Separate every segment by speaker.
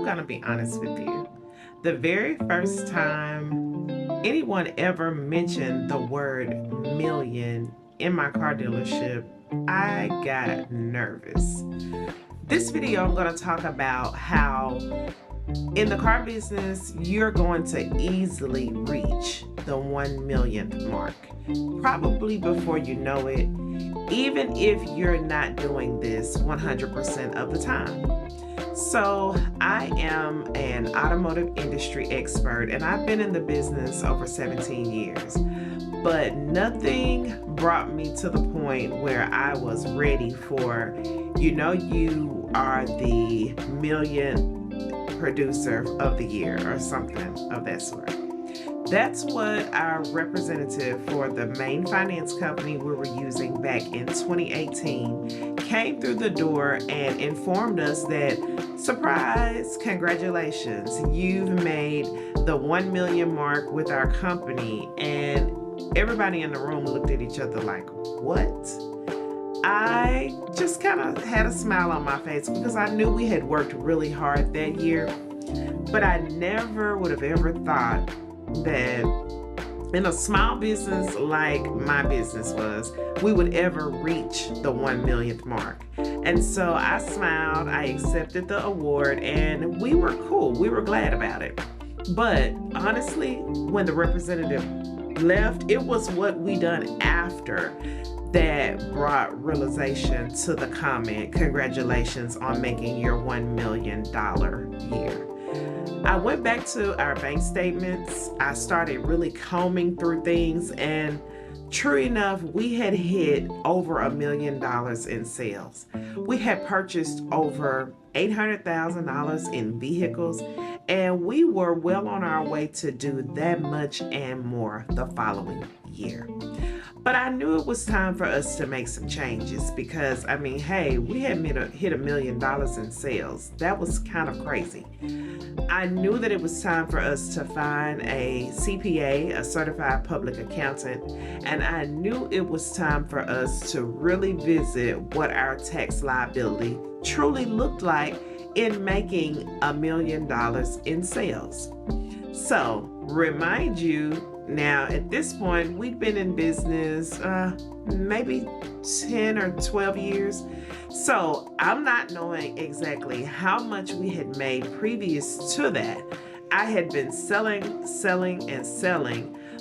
Speaker 1: going to be honest with you. The very first time anyone ever mentioned the word million in my car dealership, I got nervous. This video, I'm going to talk about how in the car business, you're going to easily reach the 1 millionth mark, probably before you know it, even if you're not doing this 100% of the time. So I am an automotive industry expert, and I've been in the business over 17 years, but nothing brought me to the point where I was ready for, you are the millionth producer of the year or something of that sort. That's what our representative for the main finance company we were using back in 2018 came through the door and informed us that, surprise, congratulations, you've made the 1 million mark with our company. And everybody in the room looked at each other like, what? I just kind of had a smile on my face because I knew we had worked really hard that year, but I never would have ever thought that in a small business like my business was, we would ever reach the 1 millionth mark. And so I smiled, I accepted the award, and we were cool. We were glad about it. But honestly, when the representative left, it was what we done after that brought realization to the comment, congratulations on making your $1 million year. I went back to our bank statements. I started really combing through things, and true enough, we had hit over $1 million in sales. We had purchased over $800,000 in vehicles, and we were well on our way to do that much and more the following year. But I knew it was time for us to make some changes because, hey, we had hit $1 million in sales. That was kind of crazy. I knew that it was time for us to find a CPA, a certified public accountant, and I knew it was time for us to really visit what our tax liability truly looked like in making $1 million in sales. So, remind you, now, at this point, we'd been in business maybe 10 or 12 years. So I'm not knowing exactly how much we had made previous to that. I had been selling,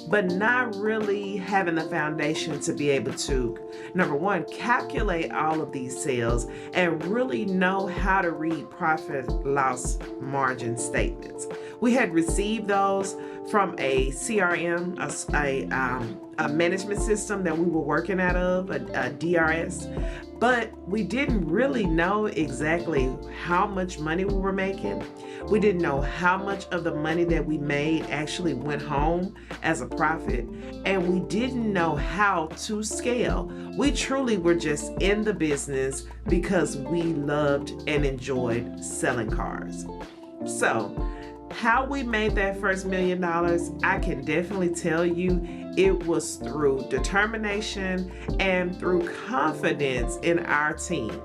Speaker 1: but not really having the foundation to be able to, number one, calculate all of these sales and really know how to read profit loss margin statements. We had received those from a CRM, a management system that we were working out of, a DRS, but we didn't really know exactly how much money we were making. We didn't know how much of the money that we made actually went home as a profit, and we didn't know how to scale. We truly were just in the business because we loved and enjoyed selling cars. So, how we made that first $1 million, I can definitely tell you it was through determination and through confidence in our team.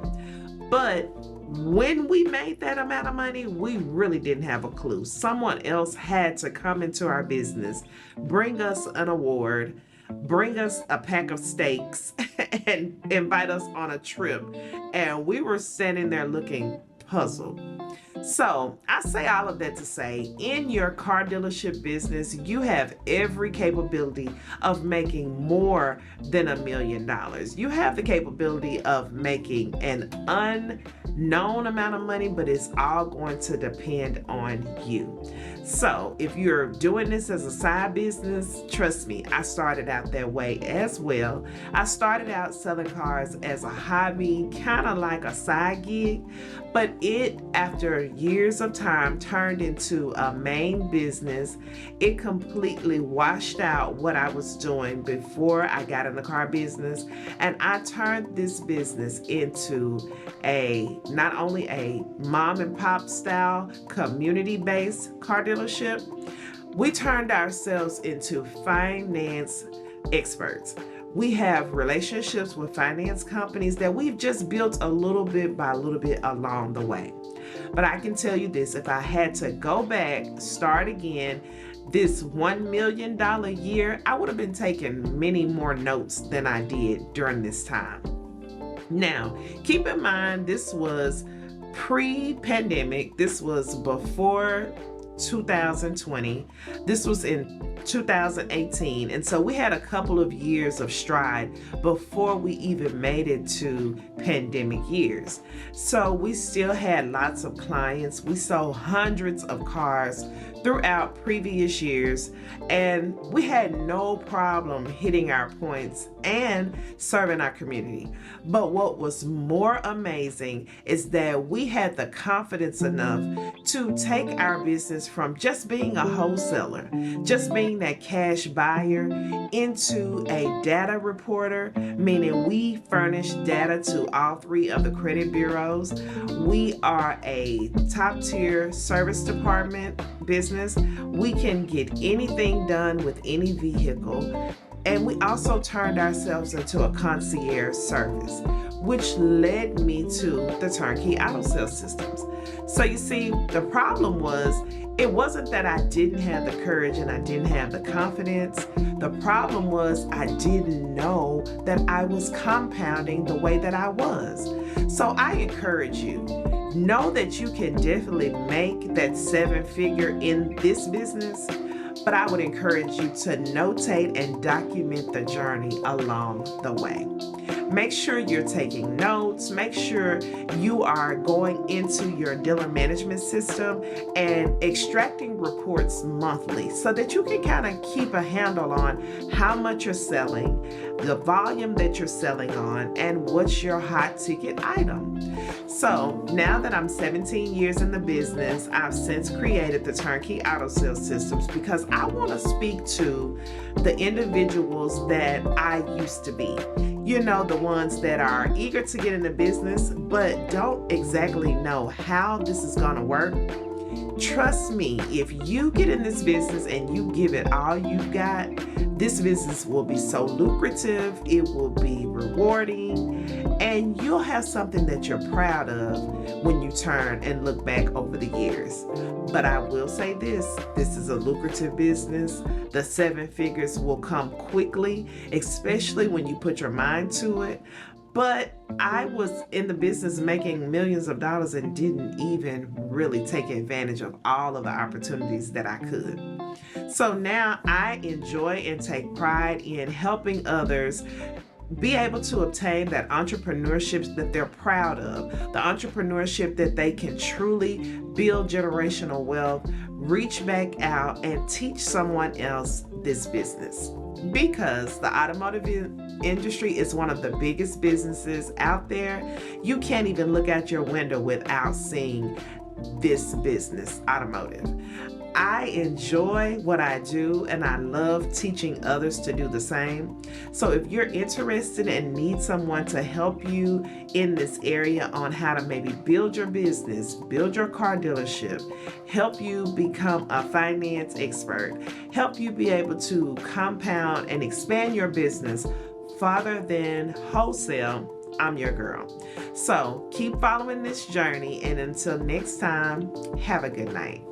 Speaker 1: But when we made that amount of money, we really didn't have a clue. Someone else had to come into our business, bring us an award, bring us a pack of steaks, and invite us on a trip. And we were standing there looking puzzled. So I say all of that to say, in your car dealership business, you have every capability of making more than $1 million. You have the capability of making an unknown amount of money, but it's all going to depend on you. So if you're doing this as a side business, trust me, I started out that way as well. I started out selling cars as a hobby, kind of like a side gig, but it, after years of time, turned into a main business. It completely washed out what I was doing before I got in the car business, and I turned this business into not only a mom and pop style community-based car dealership, we turned ourselves into finance experts. We have relationships with finance companies that we've just built a little bit by little bit along the way. But I can tell you this, if I had to go back, start again, this $1 million year, I would have been taking many more notes than I did during this time. Now, keep in mind, this was pre-pandemic. This was before 2020. This was in 2018. And so we had a couple of years of stride before we even made it to pandemic years. So we still had lots of clients. We sold hundreds of cars throughout previous years, and we had no problem hitting our points and serving our community. But what was more amazing is that we had the confidence enough to take our business from just being a wholesaler, just being that cash buyer, into a data reporter, meaning we furnish data to all 3 of the credit bureaus. We are a top tier service department business. We can get anything done with any vehicle. And we also turned ourselves into a concierge service, which led me to the Turnkey Auto Sales Systems. So you see, the problem was, it wasn't that I didn't have the courage and I didn't have the confidence. The problem was I didn't know that I was compounding the way that I was. So I encourage you, know that you can definitely make that 7-figure in this business, but I would encourage you to notate and document the journey along the way. Make sure you're taking notes. Make sure you are going into your dealer management system and extracting reports monthly so that you can kind of keep a handle on how much you're selling, the volume that you're selling on, and what's your hot ticket item. So now that I'm 17 years in the business, I've since created the Turnkey Auto Sales Systems because I want to speak to the individuals that I used to be. You know, the ones that are eager to get into business but don't exactly know how this is going to work. Trust me, if you get in this business and you give it all you've got, this business will be so lucrative, it will be rewarding, and you'll have something that you're proud of when you turn and look back over the years. But I will say this is a lucrative business. The 7 figures will come quickly, especially when you put your mind to it. But I was in the business making millions of dollars and didn't even really take advantage of all of the opportunities that I could. So now I enjoy and take pride in helping others be able to obtain that entrepreneurship that they're proud of, the entrepreneurship that they can truly build generational wealth, reach back out and teach someone else this business. Because the automotive industry is one of the biggest businesses out there. You can't even look out your window without seeing this business, automotive. I enjoy what I do and I love teaching others to do the same. So if you're interested and need someone to help you in this area on how to maybe build your business, build your car dealership, help you become a finance expert, help you be able to compound and expand your business farther than wholesale, I'm your girl. So keep following this journey, and until next time, have a good night.